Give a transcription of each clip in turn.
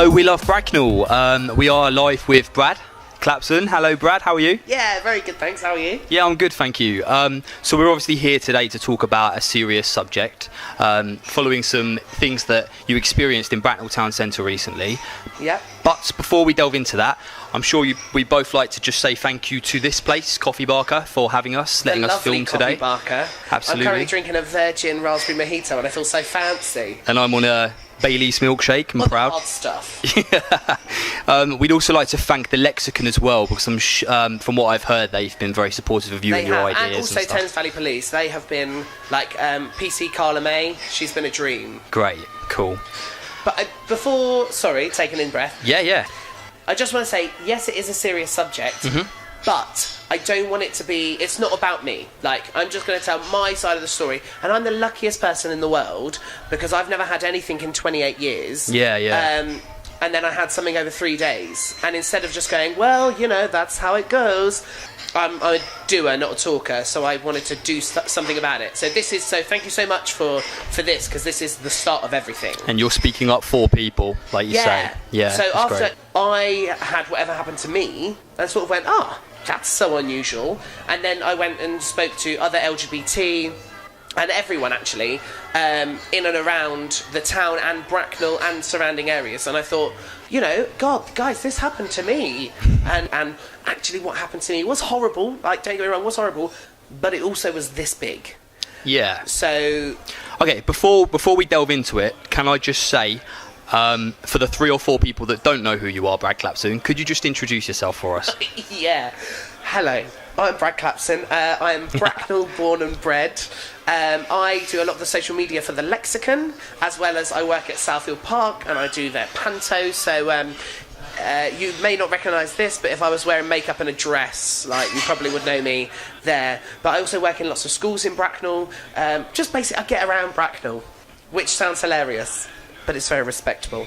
Hello, we love Bracknell. We are live with Brad Clapson. Hello, Brad. How are you? Yeah, very good, thanks. How are you? Yeah, I'm good, thank you. So we're obviously here today to talk about a serious subject, following some things that you experienced in Bracknell Town Centre recently. Yeah. But before we delve into that, I'm sure we both like to just say thank you to this place, Coffee Barker, for having us, letting us film today. Coffee Barker. Absolutely. I'm currently drinking a virgin raspberry mojito and I feel so fancy. And I'm on a Bailey's milkshake. I'm proud. Hard stuff. We'd also like to thank the Lexicon as well, because from what I've heard, they've been very supportive of you and your ideas. And also Thames Valley Police. They have been like PC Carla May. She's been a dream. Great, cool. But before, sorry, taking in breath. Yeah. I just want to say, yes, it is a serious subject, but I don't want it to be, it's not about me. Like, I'm just going to tell my side of the story, and I'm the luckiest person in the world, because I've never had anything in 28 years. Yeah. And then I had something over 3 days, and instead of just going, well, you know, that's how it goes, I'm a doer, not a talker, so I wanted to do something about it. So thank you so much for this, because this is the start of everything. And you're speaking up for people, like you say. Yeah. So after great. I had whatever happened to me, I sort of went, that's so unusual. And then I went and spoke to other LGBT and everyone actually in and around the town and Bracknell and surrounding areas, and I thought, you know, God, guys, this happened to me, and actually what happened to me was horrible, like, don't get me wrong, was horrible, but it also was this big. Yeah. So okay, before we delve into it, can I just say, for the 3 or 4 people that don't know who you are, Brad Clapson, could you just introduce yourself for us? Yeah. Hello, I'm Brad Clapson. I am Bracknell born and bred. I do a lot of the social media for the Lexicon, as well as I work at Southfield Park and I do their panto. So you may not recognise this, but if I was wearing makeup and a dress, like, you probably would know me there. But I also work in lots of schools in Bracknell. Just basically, I get around Bracknell, which sounds hilarious, but it's very respectable.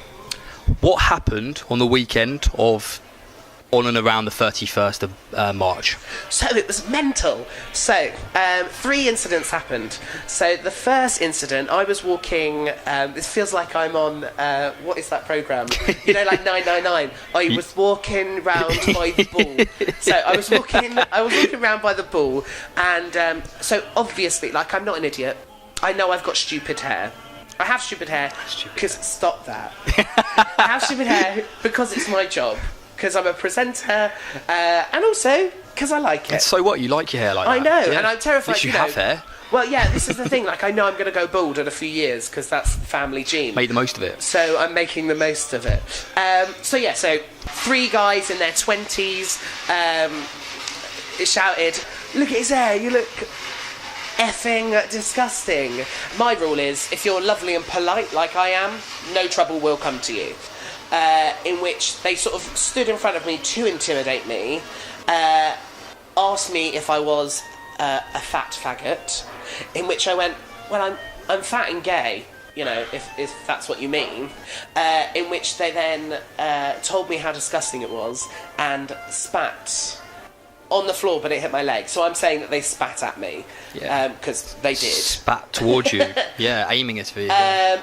What happened on the weekend of on and around the 31st of March? So it was mental. So 3 incidents happened. So the first incident, I was walking, this feels like I'm on, what is that programme? You know, like 999. I was walking round by the Bull. So I was walking round by the Bull, and so obviously, like, I'm not an idiot. I know I've got stupid hair. I have stupid hair because, stop that. I have stupid hair because it's my job. Because I'm a presenter, and also because I like it. And so what? You like your hair like that? I know, Yeah. and I'm terrified. At least you have hair. Well, yeah, this is the thing. Like, I know I'm going to go bald in a few years because that's the family gene. Make the most of it. So I'm making the most of it. So 3 guys in their 20s shouted, "Look at his hair! You look effing disgusting." My rule is, if you're lovely and polite like I am, no trouble will come to you. In which they sort of stood in front of me to intimidate me, asked me if I was a fat faggot, in which I went, well, I'm fat and gay, you know, if that's what you mean, in which they then told me how disgusting it was and spat on the floor, but it hit my leg. So I'm saying that they spat at me, because they did. Spat towards you. Yeah, aiming it for you.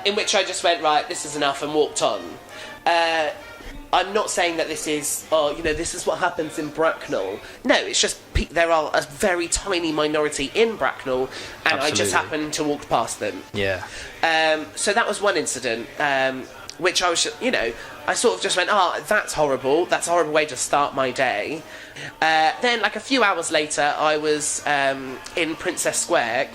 In which I just went, right, this is enough, and walked on. I'm not saying that this is, this is what happens in Bracknell. No, it's just there are a very tiny minority in Bracknell, and Absolutely. I just happened to walk past them. Yeah. So that was one incident, which I was, I sort of just went, that's horrible. That's a horrible way to start my day. Then, like, a few hours later, I was in Princess Square,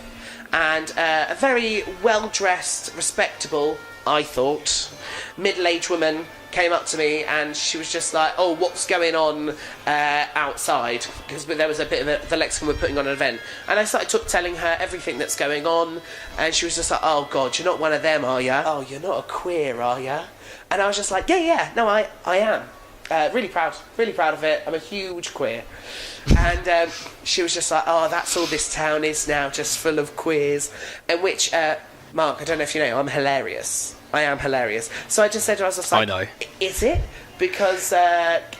and a very well-dressed, respectable, I thought, middle-aged woman came up to me, and she was just like, "Oh, what's going on outside?" Because there was a bit of the Lexicon were putting on an event, and I started telling her everything that's going on, and she was just like, "Oh God, you're not one of them, are you? Oh, you're not a queer, are you?" And I was just like, "Yeah, no, I am. Really proud of it. I'm a huge queer." And she was just like, "Oh, that's all this town is now, just full of queers." And which, Mark, I don't know if you know, I'm hilarious. I am hilarious. So I just said to her, I was just like, I know. Is it? Because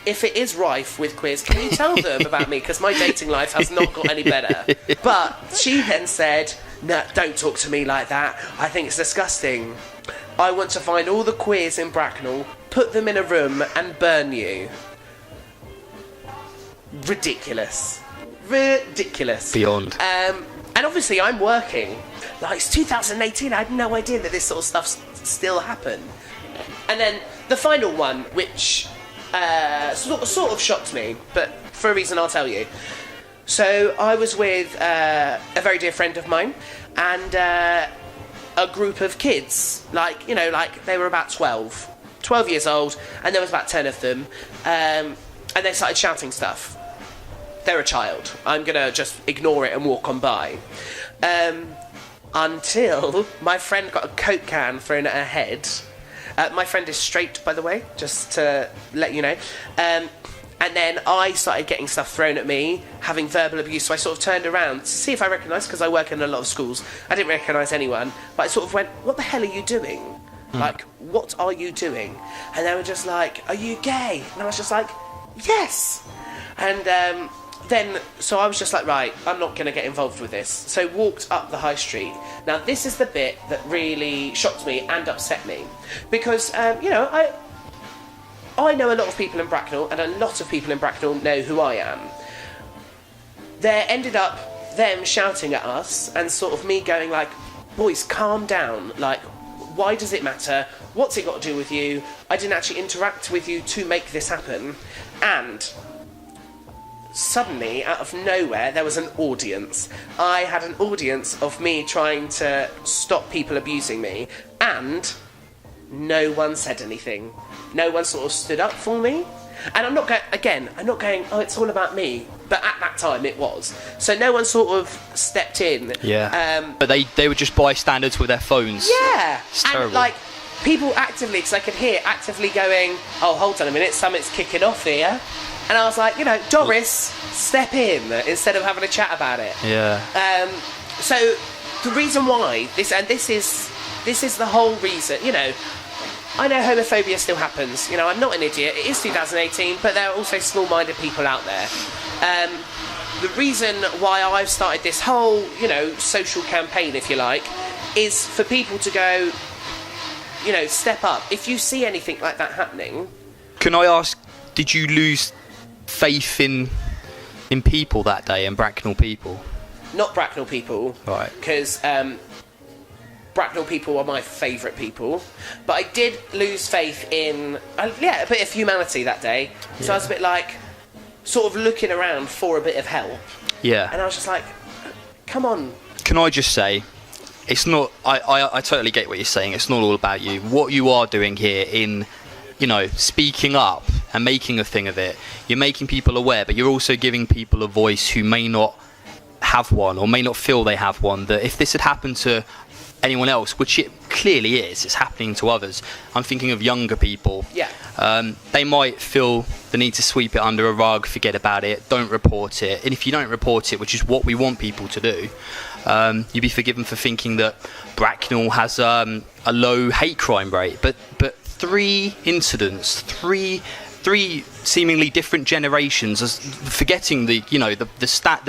if it is rife with queers, can you tell them about me? Because my dating life has not got any better. But she then said, "No, don't talk to me like that. I think it's disgusting." I want to find all the queers in Bracknell, put them in a room and burn you. Ridiculous. Beyond. And obviously I'm working. Like, it's 2018, I had no idea that this sort of stuff still happened. And then the final one, which sort of shocked me, but for a reason I'll tell you. So I was with a very dear friend of mine and a group of kids, like they were about 12 years old, and there was about 10 of them, and they started shouting stuff. They're a child. I'm going to just ignore it and walk on by. Until my friend got a Coke can thrown at her head. My friend is straight, by the way, just to let you know. And then I started getting stuff thrown at me, having verbal abuse, so I sort of turned around to see if I recognised, because I work in a lot of schools. I didn't recognise anyone, but I sort of went, what the hell are you doing? Like, what are you doing? And they were just like, are you gay? And I was just like, yes! And so I was just like, right, I'm not going to get involved with this. So walked up the high street. Now, this is the bit that really shocked me and upset me. Because, I know a lot of people in Bracknell, and a lot of people in Bracknell know who I am. There ended up them shouting at us, and sort of me going like, boys, calm down. Like, why does it matter? What's it got to do with you? I didn't actually interact with you to make this happen. And suddenly, out of nowhere, there was an audience. I had an audience of me trying to stop people abusing me, and no one said anything. No one sort of stood up for me. And I'm not going, oh, it's all about me. But at that time, it was. So no one sort of stepped in. Yeah. But they were just bystanders with their phones. Yeah. It's terrible. And, like, people actively, because I could hear actively going, oh, hold on a minute, something's kicking off here. And I was like, Doris, step in, instead of having a chat about it. Yeah. So the reason why, this is the whole reason, I know homophobia still happens. I'm not an idiot. It is 2018, but there are also small-minded people out there. The reason why I've started this whole, social campaign, if you like, is for people to go, step up. If you see anything like that happening... Can I ask, did you lose faith in people that day, and Bracknell people? Not Bracknell people. Right. Because... Bracknell people are my favourite people, but I did lose faith in a bit of humanity that day. So I was a bit like, sort of looking around for a bit of help. Yeah. And I was just like, come on. Can I just say, it's not. I totally get what you're saying. It's not all about you. What you are doing here in, speaking up and making a thing of it. You're making people aware, but you're also giving people a voice who may not have one or may not feel they have one. That if this had happened to anyone else, which it clearly is, it's happening to others. I'm thinking of younger people. Yeah. They might feel the need to sweep it under a rug, forget about it, don't report it. And if you don't report it, which is what we want people to do, you'd be forgiven for thinking that Bracknell has a low hate crime rate. But 3 incidents, three seemingly different generations, as forgetting the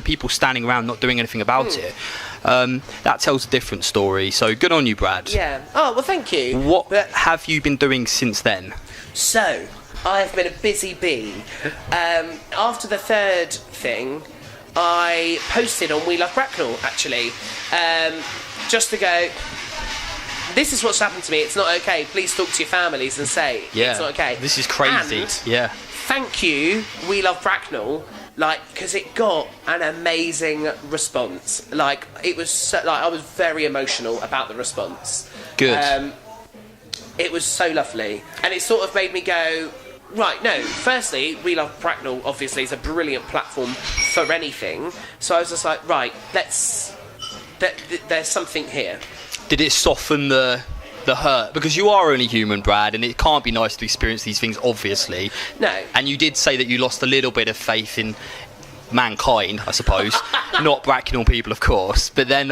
people standing around not doing anything about it. That tells a different story. So good on you, Brad. Yeah. Oh, well, thank you. What have you been doing since then? So, I've been a busy bee. After the third thing, I posted on We Love Bracknell, actually, just to go, this is what's happened to me, it's not okay, please talk to your families and say it's not okay. This is crazy. And thank you, We Love Bracknell, because it got an amazing response. It was I was very emotional about the response. Good. It was so lovely, and it sort of made me go, right, no, firstly, We Love Bracknell obviously is a brilliant platform for anything, so I was just like, right, there's something here. Did it soften the hurt? Because you are only human, Brad, and it can't be nice to experience these things, obviously. No. And you did say that you lost a little bit of faith in mankind, I suppose. Not Bracknell people, of course. But then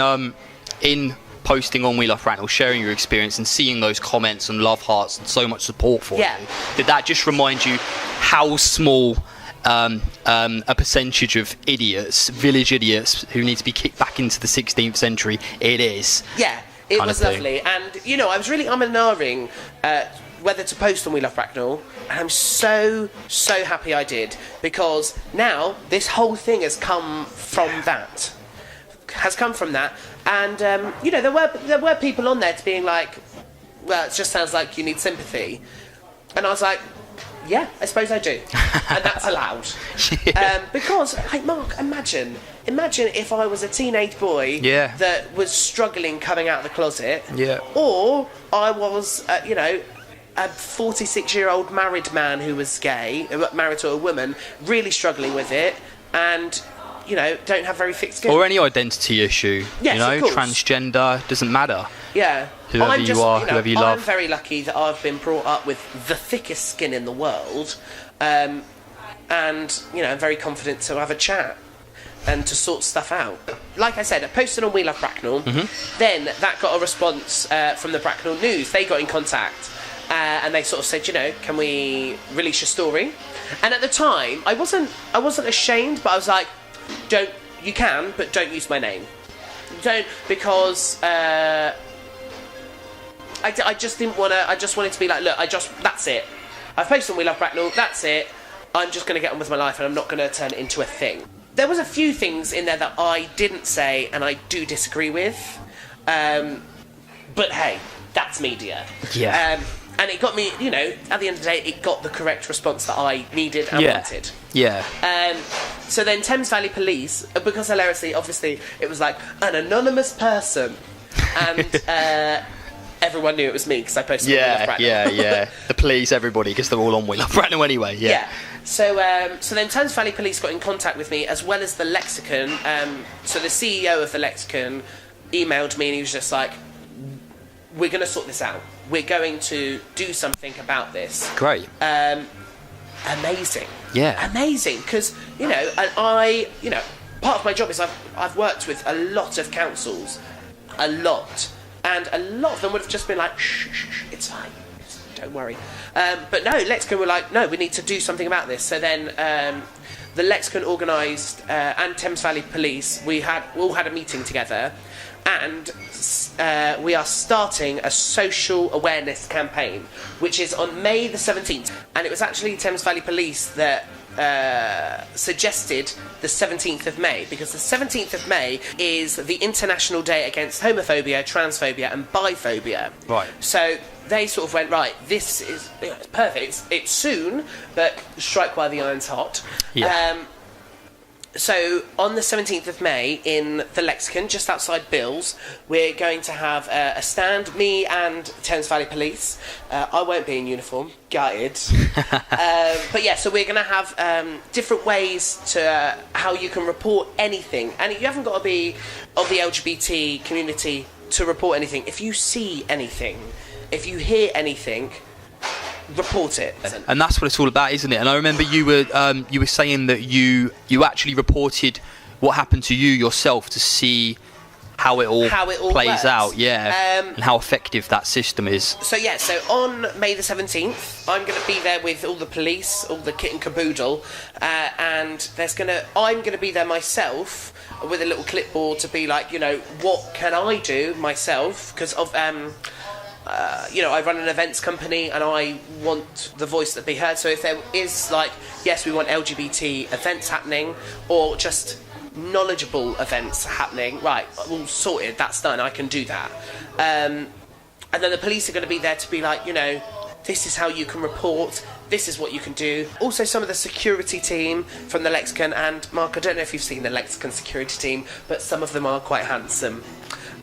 in posting on We Love Bracknell, sharing your experience and seeing those comments and love hearts and so much support for you, did that just remind you how small a percentage of idiots, village idiots, who need to be kicked back into the 16th century it is? Yeah. It was lovely. And, you know, I was really umming whether to post on We Love Bracknell, and I'm so happy I did, because now this whole thing has come from that. And, you know, there were people on there to being like, well, it just sounds like you need sympathy. And I was like, yeah, I suppose I do. And that's allowed. Because, like, Mark, imagine if I was a teenage boy that was struggling coming out of the closet. Yeah. Or I was, you know, a 46-year-old married man who was gay, married to a woman, really struggling with it, and, you know, don't have very thick skin. Or any identity issue. Yes, you know, of course. Transgender, doesn't matter. Yeah. Whoever you are, whoever you love. I'm very lucky that I've been brought up with the thickest skin in the world, and, you know, I'm very confident to have a chat and to sort stuff out. Like I said, I posted on We Love Bracknell. Then that got a response from the Bracknell News. They got in contact. And they sort of said, you know, can we release your story? And at the time, I wasn't ashamed, but I was like, you can, but don't use my name. Don't, because I just didn't want to. I just wanted to be like, look, that's it. I've posted on We Love Bracknell. That's it. I'm just going to get on with my life, and I'm not going to turn it into a thing. There was a few things in there that I didn't say, and I do disagree with. But hey, that's media. Yeah. And it got me, you know, at the end of the day, it got the correct response that I needed and wanted. Yeah. So then Thames Valley Police, because hilariously, obviously, it was like an anonymous person, and everyone knew it was me because I posted on We Love Bracknell. Yeah. The police, everybody, because they're all on We Love Bracknell anyway. Yeah. So then Thames Valley Police got in contact with me, as well as the Lexicon. So the CEO of the Lexicon emailed me, and he was just like, we're going to sort this out. We're going to do something about this. Great. Amazing. Yeah. Amazing, because, you know, and part of my job is I've worked with a lot of councils, a lot, and a lot of them would have just been like, shh, it's fine, don't worry. But no, Lexicon were like, no, we need to do something about this. So then the Lexicon organised, and Thames Valley Police, we all had a meeting together, and we are starting a social awareness campaign, which is on May the 17th. And it was actually Thames Valley Police that suggested the 17th of May, because the 17th of May is the International Day Against Homophobia, Transphobia and Biphobia. Right. So they sort of went, right, this is perfect. It's soon, but strike while the iron's hot. Yeah. So on the 17th of May in the Lexicon, just outside Bill's, we're going to have a stand, me and Thames Valley Police. I won't be in uniform, gutted. But yeah, so we're going to have different ways to how you can report anything. And you haven't got to be of the LGBT community to report anything. If you see anything, if you hear anything, report it. And that's what it's all about, isn't it? And I remember you were saying that you actually reported what happened to you yourself to see how it all plays works. out, and how effective that system is. So on May the 17th, I'm going to be there with all the police, all the kit and caboodle, and I'm going to be there myself with a little clipboard to be like, you know, what can I do myself? Because of I run an events company and I want the voice to be heard. So if there is, like, yes, we want LGBT events happening, or just knowledgeable events happening, right, all sorted, that's done, I can do that. And then the police are going to be there to be like, you know, this is how you can report, this is what you can do. Also, some of the security team from the Lexicon, and Mark, I don't know if you've seen the Lexicon security team, but some of them are quite handsome.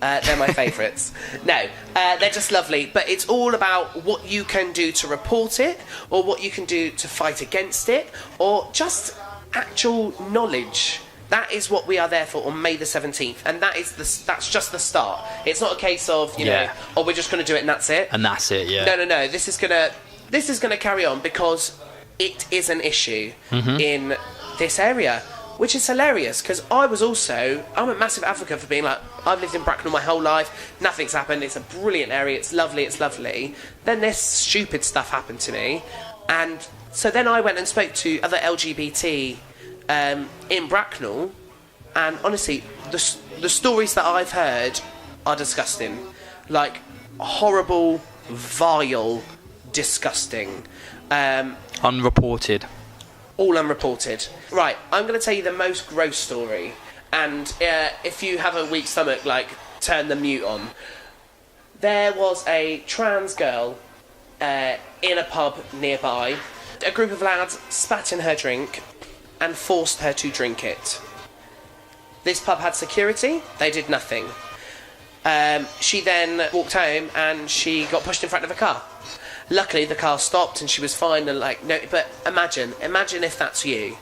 They're my favourites. No, they're just lovely. But it's all about what you can do to report it, or what you can do to fight against it, or just actual knowledge. That is what we are there for on May the 17th, and that's just the start. It's not a case of, you know, oh, we're just going to do it and that's it. And that's it, yeah. No. This is gonna carry on, because it is an issue in this area. Which is hilarious, because I'm a massive advocate for being like, I've lived in Bracknell my whole life, nothing's happened, it's a brilliant area, it's lovely. Then this stupid stuff happened to me, and so then I went and spoke to other LGBT in Bracknell, and honestly, the stories that I've heard are disgusting. like horrible, vile, disgusting. Unreported. All unreported. Right, I'm going to tell you the most gross story, and if you have a weak stomach, like, turn the mute on. There was a trans girl in a pub nearby. A group of lads spat in her drink and forced her to drink it. This pub had security. They did nothing. She then walked home and she got pushed in front of a car. Luckily, the car stopped and she was fine. And like, no, but imagine if that's you.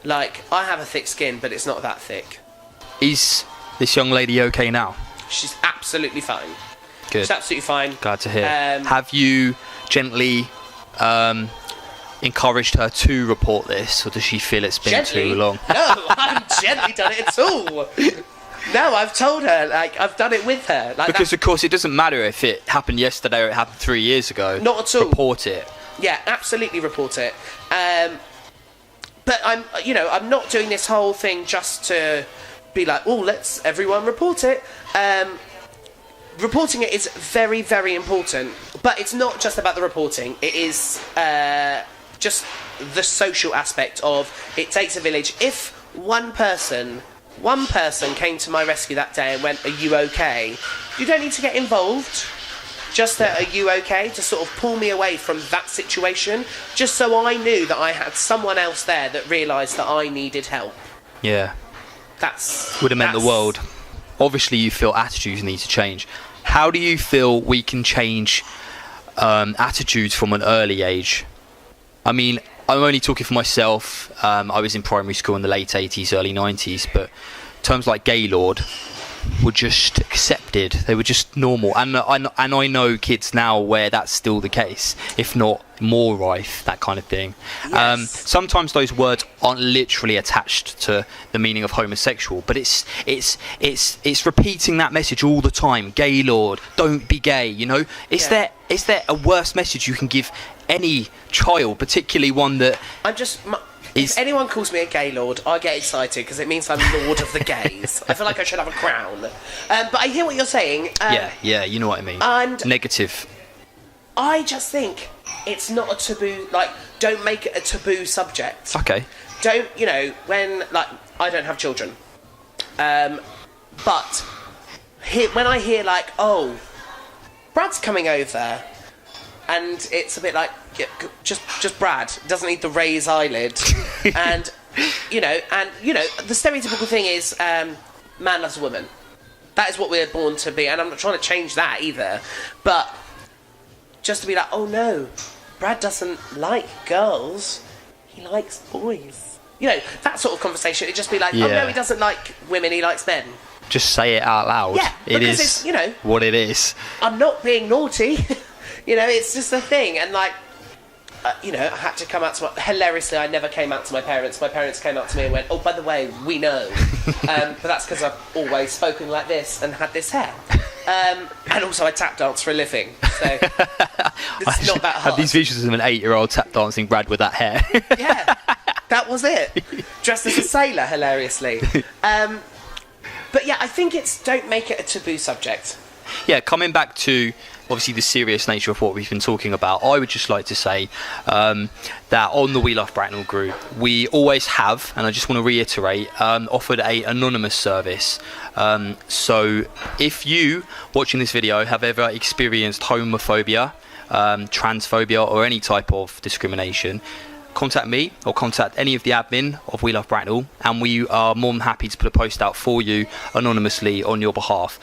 Like, I have a thick skin, but it's not that thick. Is this young lady okay now? She's absolutely fine. Good. She's absolutely fine. Glad to hear. Have you gently encouraged her to report this, or does she feel it's been too long? No, I haven't gently done it at all. No, I've told her, like, I've done it with her. Like, because, of course, it doesn't matter if it happened yesterday or it happened 3 years ago. Not at all. Report it. Yeah, absolutely report it. But I'm not doing this whole thing just to be like, oh, let's everyone report it. Reporting it is very, very important. But it's not just about the reporting. It is just the social aspect of it takes a village. If one person came to my rescue that day and went, are you okay? You don't need to get involved. Just that, are you okay? To sort of pull me away from that situation. Just so I knew that I had someone else there that realised that I needed help. Yeah. Would have meant the world. Obviously, you feel attitudes need to change. How do you feel we can change attitudes from an early age? I mean, I'm only talking for myself. I was in primary school in the late 80s, early 90s, but terms like Gaylord were just accepted. They were just normal. And I know kids now where that's still the case, if not more rife, that kind of thing. Yes. Sometimes those words aren't literally attached to the meaning of homosexual, but it's repeating that message all the time. Gaylord, don't be gay, you know? Is there a worse message you can give any child, particularly one that... If anyone calls me a Gaylord, I get excited because it means I'm Lord of the Gays. I feel like I should have a crown. But I hear what you're saying. Yeah, you know what I mean. And negative. I just think it's not a taboo. Like, don't make it a taboo subject. Okay. Don't, when, like, I don't have children. But when I hear, like, oh, Brad's coming over, and it's a bit like, just Brad doesn't need the raised eyelid, and the stereotypical thing is man loves a woman. That is what we're born to be, and I'm not trying to change that either. But just to be like, oh no, Brad doesn't like girls, he likes boys. That sort of conversation. It'd just be like, oh no, he doesn't like women, he likes men. Just say it out loud. Yeah, because it's what it is. I'm not being naughty. It's just a thing, and like. I had to come out to hilariously, I never came out to my parents. My parents came out to me and went, oh, by the way, we know. But that's because I've always spoken like this and had this hair. And also I tap dance for a living. So it's not that hard. I have these visuals of an 8-year-old tap dancing Brad with that hair. Yeah, that was it. Dressed as a sailor, hilariously. But yeah, I think don't make it a taboo subject. Yeah, coming back to obviously the serious nature of what we've been talking about, I would just like to say that on the We Love Bracknell group, we always have, and I just want to reiterate, offered a anonymous service. So if you, watching this video, have ever experienced homophobia, transphobia, or any type of discrimination, contact me or contact any of the admin of We Love Bracknell, and we are more than happy to put a post out for you anonymously on your behalf.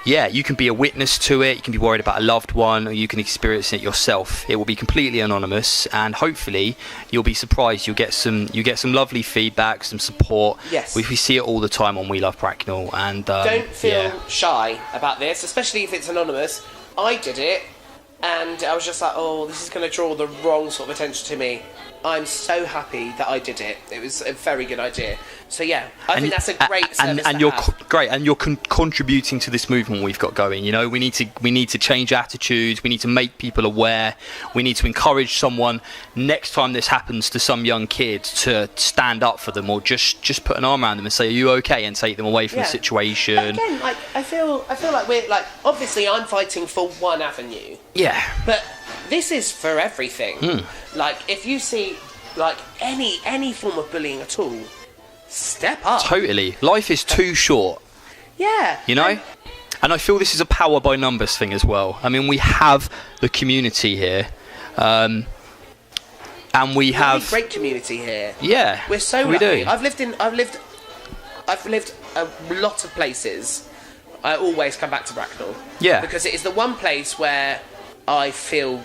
You can be a witness to it, you can be worried about a loved one, or you can experience it yourself. It will be completely anonymous, and hopefully you'll be surprised. You get some lovely feedback, some support. Yes. We see it all the time on We Love Bracknell. And don't feel shy about this, especially if it's anonymous. I did it, and I was just like, oh, this is going to draw the wrong sort of attention to me. I'm so happy that I did it. It was a very good idea. So yeah, I think that's a great service and to you're have. great, and you're contributing to this movement we've got going. You know, we need to change attitudes. We need to make people aware. We need to encourage someone next time this happens to some young kid to stand up for them, or just put an arm around them and say, "Are you okay?" and take them away from the situation. But again, like I feel like we're like, obviously I'm fighting for one avenue. Yeah. But this is for everything. Like if you see like any form of bullying at all, step up. Totally. Life is too short. Yeah. You know? And I feel this is a power by numbers thing as well. I mean, we have the community here. And we have a great community here. Yeah. We're so we lucky. do. I've lived a lot of places. I always come back to Bracknell. Yeah. Because it is the one place where I feel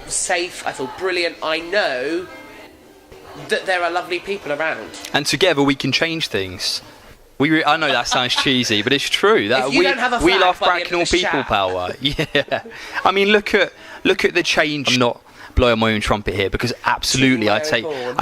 safe, I feel brilliant, I know that there are lovely people around. And together we can change things. I know that sounds cheesy, but it's true. That if you don't have a we flag love by the end of Bracknell the people shout. power. Yeah. I mean, look at the change. I'm not blowing my own trumpet here, because absolutely I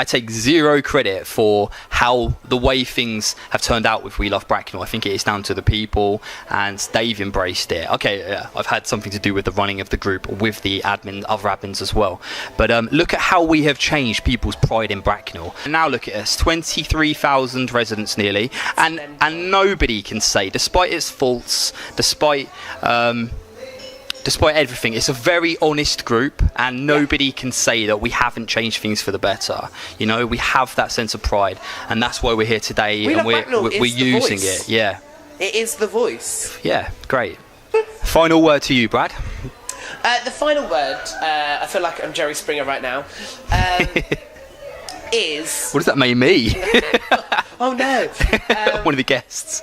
take zero credit for how the way things have turned out with We Love Bracknell. I think it is down to the people, and they've embraced it. Okay, yeah, I've had something to do with the running of the group, with the other admins as well. But look at how we have changed people's pride in Bracknell. And now look at us, 23,000 residents nearly, and nobody can say, despite its faults, despite everything, it's a very honest group, and nobody can say that we haven't changed things for the better. You know, we have that sense of pride, and that's why we're here today, and we're using it. Yeah, it is the voice. Yeah, great. Final word to you, Brad. The final word, I feel like I'm Jerry Springer right now, is... What does that mean, me? Oh no. One of the guests.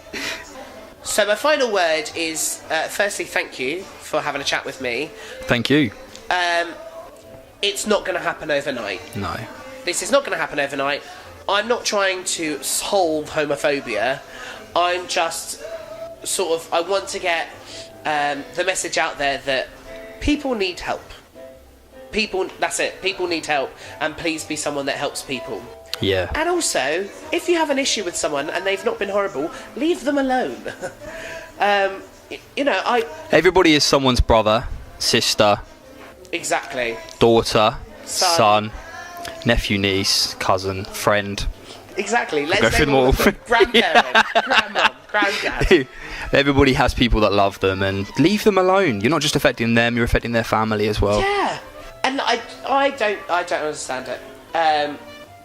So my final word is, firstly, thank you for having a chat with me. Thank you. It's not going to happen overnight. No. This is not going to happen overnight. I'm not trying to solve homophobia. I'm just I want to get the message out there that people need help. That's it. People need help, and please be someone that helps people. Yeah. And also, if you have an issue with someone and they've not been horrible, leave them alone. Everybody is someone's brother, sister, exactly, daughter, son, nephew, niece, cousin, friend. Exactly. Let's go through them all. Grandparent, grandmom, granddad. Everybody has people that love them, and leave them alone. You're not just affecting them; you're affecting their family as well. Yeah. And I don't understand it.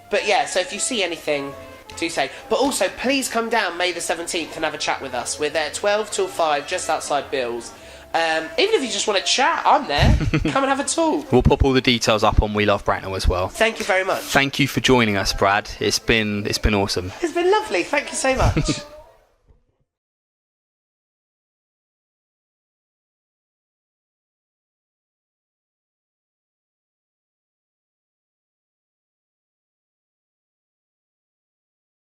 But yeah, so if you see anything, do say. But also, please come down May the 17th and have a chat with us. We're there 12 till 5, just outside Bill's. Even if you just want to chat, I'm there. Come and have a talk. We'll pop all the details up on We Love Bracknell as well. Thank you very much. Thank you for joining us, Brad. It's been awesome. It's been lovely. Thank you so much.